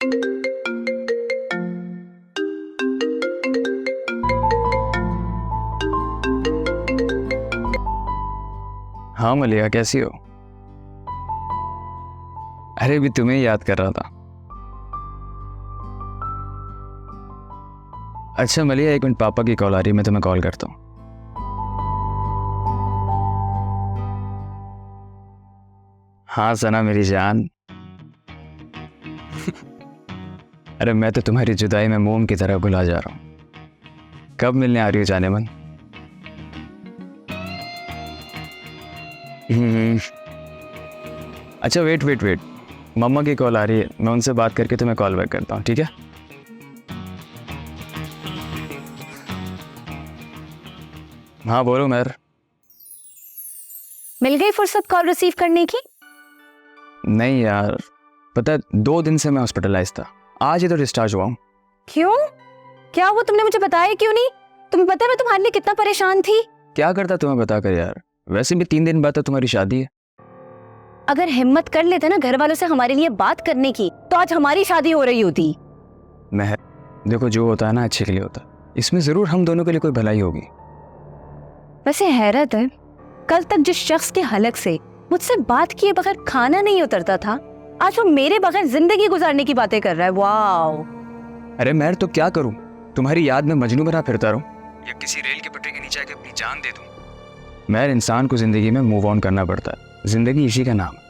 हाँ मलिया, कैसी हो? अरे भी तुम्हें याद कर रहा था। अच्छा मलिया, एक मिनट, पापा की कॉल आ रही है, मैं तुम्हें कॉल करता हूँ। हाँ सना मेरी जान। अरे मैं तो तुम्हारी जुदाई में मोम की तरह घुला जा रहा हूँ। कब मिलने आ रही हो जाने मन? अच्छा वेट वेट वेट, मम्मा की कॉल आ रही है, मैं उनसे बात करके तुम्हें कॉल बैक करता हूँ, ठीक है? हाँ बोलो मेहर। मिल गई फुर्सत कॉल रिसीव करने की? नहीं यार, पता है 2 दिन से मैं हॉस्पिटलाइज था, आज ही तो डिस्चार्ज हुआ हूँ। क्यों? क्या हुआ? तुमने मुझे बताया क्यों नहीं? तुम्हें पता है मैं तुम्हारे लिए कितना परेशान थी। क्या करता तुम्हें बताकर यार, वैसे भी 3 दिन बाद तो तुम्हारी शादी है। अगर हिम्मत कर लेते ना घर वालों से हमारे लिए बात करने की, तो आज हमारी शादी हो रही होती। मेहर देखो, जो होता है ना अच्छे के लिए होता है, इसमें जरूर हम दोनों के लिए कोई भलाई होगी। वैसे हैरत है, कल तक जिस शख्स के हलक से मुझसे बात किए बगैर खाना नहीं उतरता था, आज वो मेरे बगैर जिंदगी गुजारने की बातें कर रहा है। वाओ! अरे मेहर तो क्या करूं, तुम्हारी याद में मजनू बना फिरता रहूं या किसी रेल की पटरी के नीचे आके अपनी जान दे दूं? मेहर, इंसान को जिंदगी में मूव ऑन करना पड़ता है, जिंदगी इसी का नाम है।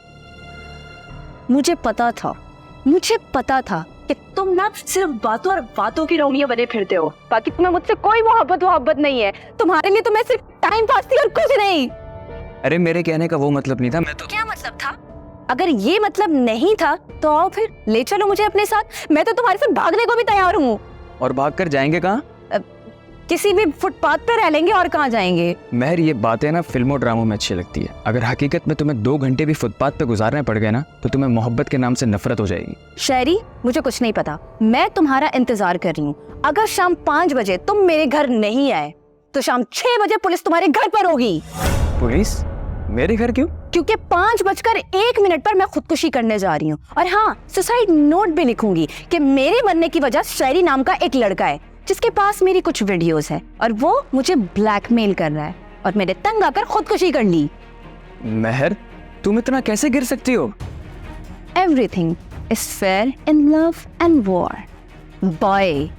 मुझे पता था कि तुम ना सिर्फ बातों और बातों की रौनियां बने फिरते हो, बाकी तुम्हें मुझसे कोई मोहब्बत नहीं है। तुम्हारे लिए तो मैं सिर्फ टाइम पास थी और कुछ नहीं। अरे मेरे कहने का वो मतलब नहीं था, मैं तो क्या मतलब था? अगर ये मतलब नहीं था तो आओ फिर ले चलो मुझे अपने साथ, मैं तो तुम्हारे साथ भागने को भी तैयार हूँ। और भाग कर जाएंगे कहाँ? किसी भी फुटपाथ पे रह लेंगे, और कहाँ जाएंगे? मेहर, ये बातें ना फिल्मों ड्रामों में अच्छी लगती है, अगर हकीकत में तुम्हें 2 घंटे भी फुटपाथ पे गुजारने पड़ गए ना, तो तुम्हें मोहब्बत के नाम से नफरत हो जाएगी। शहरी, मुझे कुछ नहीं पता, मैं तुम्हारा इंतजार कर रही हूँ। अगर शाम 5 बजे तुम मेरे घर नहीं आए तो शाम 6 बजे पुलिस तुम्हारे घर पर होगी। पुलिस? मेरे घर क्यों? क्योंकि 5:01 पर मैं खुदकुशी करने जा रही हूँ। और हाँ, सुसाइड नोट भी लिखूंगी कि मेरे मरने की वजह शहरी नाम का एक लड़का है, जिसके पास मेरी कुछ वीडियोस है, और वो मुझे ब्लैकमेल कर रहा है, और मैंने तंग आकर खुदकुशी कर ली। मेहर, तुम इतना कैसे गिर सकती हो? Everything is fair in love and war, boy.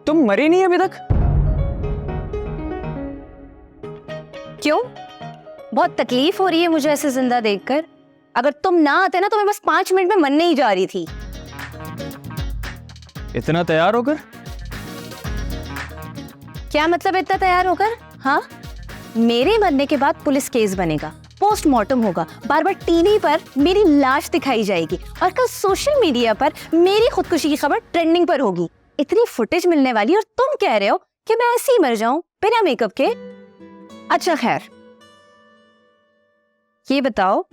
तुम मरी नहीं अभी तक? क्यों? बहुत तकलीफ हो रही है मुझे ऐसे जिंदा देखकर। अगर तुम ना आते ना तो मैं बस 5 मिनट में मरने ही जा रही थी। इतना तैयार होकर? क्या मतलब इतना तैयार होकर? हाँ, मेरे मरने के बाद पुलिस केस बनेगा, पोस्टमार्टम होगा, बार बार टीवी पर मेरी लाश दिखाई जाएगी और कल सोशल मीडिया पर मेरी खुदकुशी की खबर ट्रेंडिंग पर होगी। इतनी फुटेज मिलने वाली और तुम कह रहे हो कि मैं ऐसे ही मर जाऊं बिना मेकअप के? अच्छा खैर, ये बताओ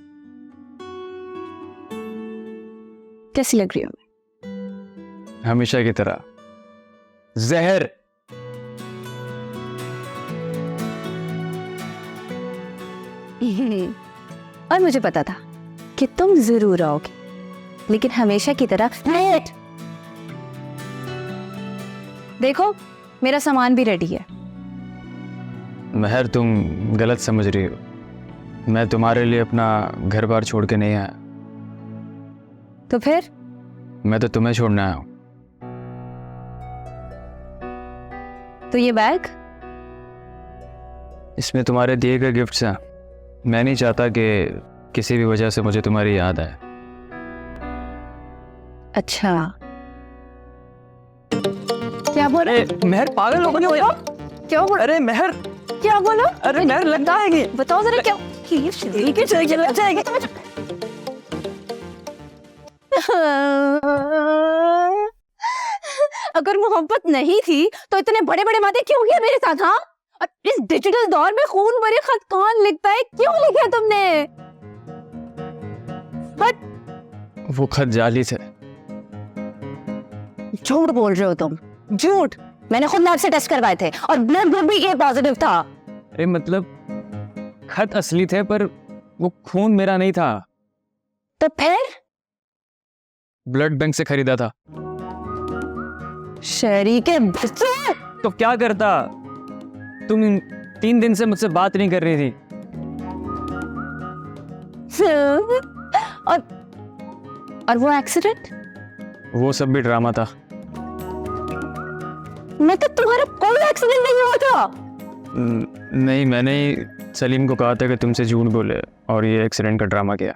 कैसी लग रही हो? हमेशा की तरह जहर। और मुझे पता था कि तुम जरूर आओगे, लेकिन हमेशा की तरह लेट। देखो, मेरा सामान भी रेडी है। महर, तुम गलत समझ रही हो। मैं तुम्हारे लिए अपना घर बार छोड़ के नहीं आया। तो फिर? मैं तो तुम्हें छोड़ने आया हूं। तो ये बैग? इसमें तुम्हारे दिए गए गिफ्ट्स हैं। मैं नहीं चाहता कि किसी भी वजह से मुझे तुम्हारी याद आए। अच्छा, क्या बोल रहे? महर, पागल हो गई हो? क्या बोल? अरे महर, क्या बोलो? अरे महर, लगता है कि बताओ जरा क्या? अगर मोहब्बत नहीं थी तो इतने बड़े बड़े वादे क्यों किए मेरे साथ? हाँ, और इस डिजिटल दौर में खून भरे खत कौन लिखता है? क्यों लिखे तुमने? वो खत जाली थे। झूठ बोल रहे हो तुम, झूठ। मैंने खुद लैब से टेस्ट करवाए थे और ब्लड ग्रुप भी ए पॉजिटिव था। अरे मतलब खत असली थे, पर वो खून मेरा नहीं था। तो फिर? ब्लड बैंक से खरीदा था। शहरी के बच्चे! तो क्या करता? तुम 3 दिन से मुझसे बात नहीं कर रही थी। और वो एक्सीडेंट? वो सब भी ड्रामा था। मैं तो तुम्हारा कोई एक्सीडेंट नहीं हुआ था। नहीं, मैंने ही सलीम को कहा था कि तुमसे झूठ बोले और ये एक्सीडेंट का ड्रामा किया।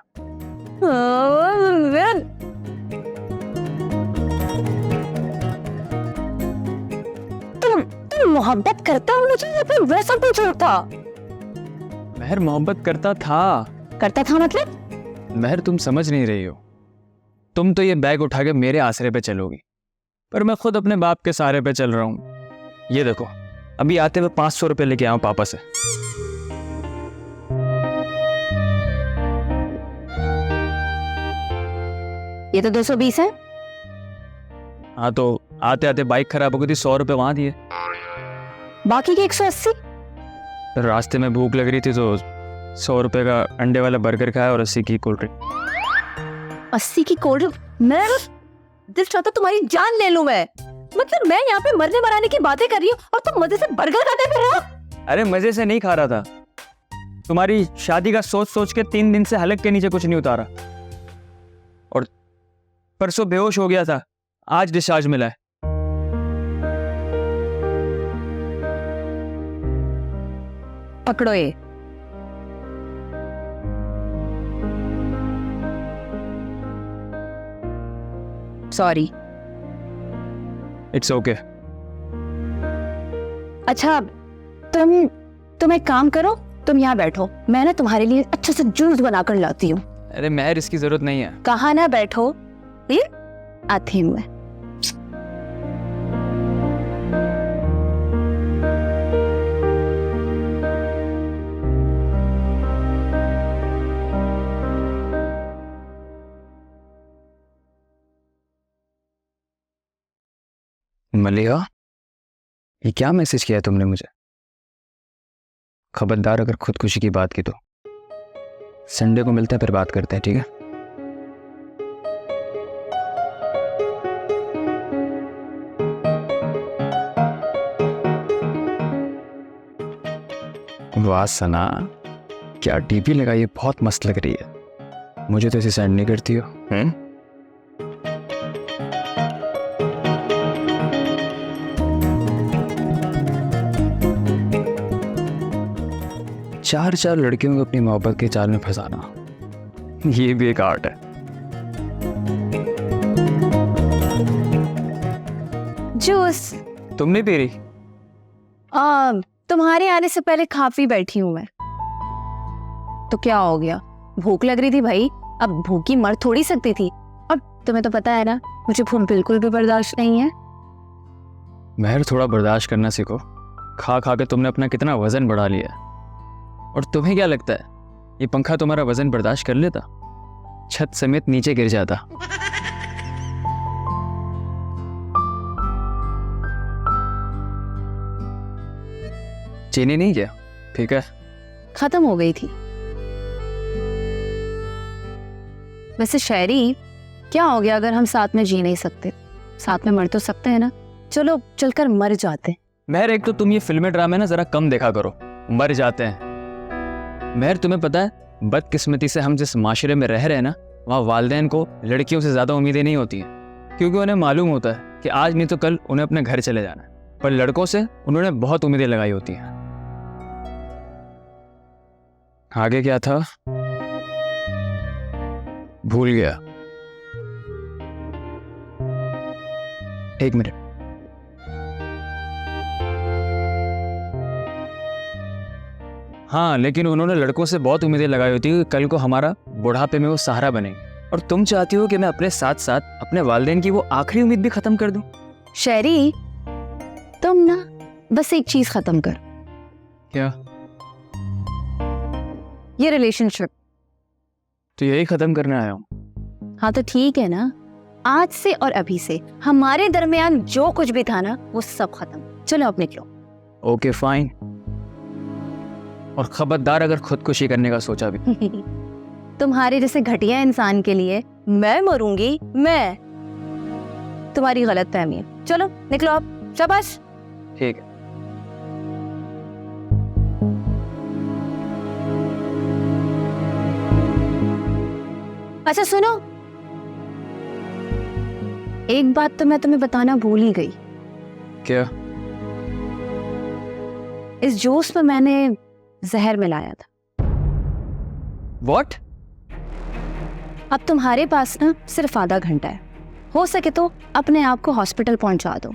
तुम मोहब्बत करता हो मुझे या फिर वैसा कुछ था? महर, मोहब्बत करता था। करता था मतलब? महर, तुम समझ नहीं रही हो। तुम तो ये बैग उठा के मेरे आसरे पे चलोगी, पर मैं खुद अपने बाप के सहारे पे चल रहा हूँ। ये देखो, अभी आते हुए 500 रुपये लेके आया हूँ पापा से। ये तो 220 है। हाँ, तो आते आते बाइक खराब हो गई थी, 100 रुपये वहां दिए। बाकी के 180? रास्ते में भूख लग रही थी तो 100 रुपये का अंडे वाला बर्गर खाया और 80 की कोल्ड ड्रिंक। 80 की कोल्ड ड्रिंक? मैं दिल चाहता तुम्हारी जान ले लूं मैं। मतलब मैं यहाँ पे मरने मराने की बातें कर रही हूँ और तुम मजे से बर्गर खाते फिर रहे हो। अरे मजे से नहीं खा रहा था, तुम्हारी शादी का सोच सोच के 3 दिन से हलक के नीचे कुछ नहीं उतारा, और परसों बेहोश हो गया था, आज डिस्चार्ज मिला है। पकड़ो ये। सॉरी। It's okay. अच्छा, तुम एक काम करो, तुम यहाँ बैठो, मैं ना तुम्हारे लिए अच्छे से जूस बनाकर लाती हूँ। अरे महर, इसकी जरूरत नहीं है। कहा ना बैठो, ये आती हूँ मैं। मलिया, ये क्या मैसेज किया तुमने मुझे? खबरदार अगर खुदकुशी की बात की तो संडे को मिलते हैं, फिर बात करते हैं, ठीक है? वाह सना, क्या टीपी लगाई है, बहुत मस्त लग रही है। मुझे तो ऐसे सेंड नहीं करती हो। चार चार लड़कियों को अपनी मोहब्बत के जाल में फंसाना, ये भी एक आर्ट है। जूस तुम नहीं पी रही? तुम्हारे आने से पहले खा पी बैठी हूं मैं। तो क्या हो गया, भूख लग रही थी भाई, अब भूखी मर थोड़ी सकती थी। और तुम्हें तो पता है ना, मुझे भूख बिल्कुल भी बर्दाश्त नहीं है। महर, थोड़ा बर्दाश्त करना सीखो। खा खा के तुमने अपना कितना वजन बढ़ा लिया है। और तुम्हें क्या लगता है ये पंखा तुम्हारा वजन बर्दाश्त कर लेता? छत समेत नीचे गिर जाता। चीनी नहीं क्या? ठीक है, खत्म हो गई थी। वैसे शायरी, क्या हो गया अगर हम साथ में जी नहीं सकते? साथ में मर तो सकते हैं ना, चलो चलकर मर जाते हैं। महर, एक तो तुम ये फिल्में ड्रामे ना जरा कम देखा करो। मर जाते हैं। महर, तुम्हें पता है बदकिस्मती से हम जिस माशरे में रह रहे हैं ना, वहाँ वालिदैन को लड़कियों से ज़्यादा उम्मीदें नहीं होती हैं, क्योंकि उन्हें मालूम होता है कि आज नहीं तो कल उन्हें अपने घर चले जाना है। पर लड़कों से उन्होंने बहुत उम्मीदें लगाई होती हैं। आगे क्या था भूल गया। एक मिनट। हाँ, लेकिन उन्होंने लड़कों से बहुत उम्मीदें लगाई होती है कि कल को हमारा बुढ़ापे में वो सहारा बनेंगे। और तुम चाहती हो कि मैं अपने साथ साथ अपने वालिदैन की वो आखिरी उम्मीद भी खत्म कर दूं। शायरी, तुम ना बस एक चीज खत्म कर। क्या? ये रिलेशनशिप। तो यही खत्म करने आया हूँ। हाँ तो ठीक है ना, आज से और अभी से हमारे दरमियान जो कुछ भी था ना, वो सब खत्म। चलो अब निकलो। Okay fine. और खबरदार अगर खुदकुशी करने का सोचा भी। तुम्हारे जैसे घटिया इंसान के लिए मैं मरूंगी? मैं? तुम्हारी गलत फहमी है। चलो निकलो अब, शाबाश। ठीक है। अच्छा सुनो, एक बात तो मैं तुम्हें बताना भूल ही गई। क्या? इस जूस में मैंने जहर मिलाया था। What? अब तुम्हारे पास ना सिर्फ आधा घंटा है, हो सके तो अपने आप को हॉस्पिटल पहुंचा दो।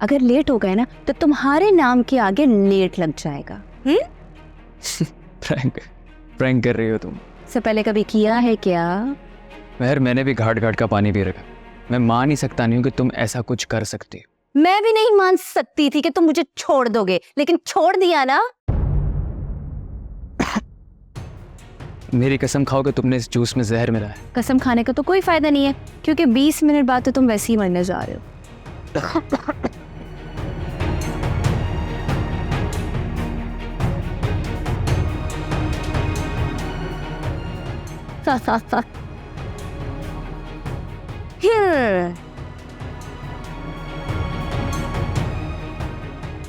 अगर लेट हो गए ना तो तुम्हारे नाम के आगे लेट लग जाएगा। प्रैंक कर रही हो तुम। से पहले कभी किया है क्या? महर, मैंने भी घाट घाट का पानी पी रखा। मैं मान ही सकता नहीं हूँ कि तुम ऐसा कुछ कर सकती हो। मैं भी नहीं मान सकती थी कि तुम मुझे छोड़ दोगे, लेकिन छोड़ दिया ना। मेरी कसम खाओ कि तुमने इस जूस में जहर मिलाया है। कसम खाने का तो कोई फायदा नहीं है, क्योंकि 20 मिनट बाद तो तुम वैसे ही मरने जा रहे हो।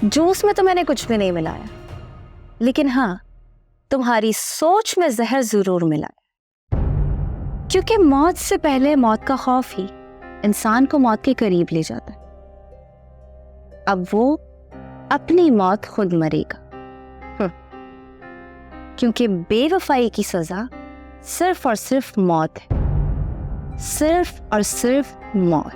जूस में तो मैंने कुछ भी नहीं मिलाया, लेकिन हाँ, तुम्हारी सोच में जहर जरूर मिलाया। क्योंकि मौत से पहले मौत का खौफ ही इंसान को मौत के करीब ले जाता है। अब वो अपनी मौत खुद मरेगा, क्योंकि बेवफाई की सजा सिर्फ और सिर्फ मौत है। सिर्फ और सिर्फ मौत।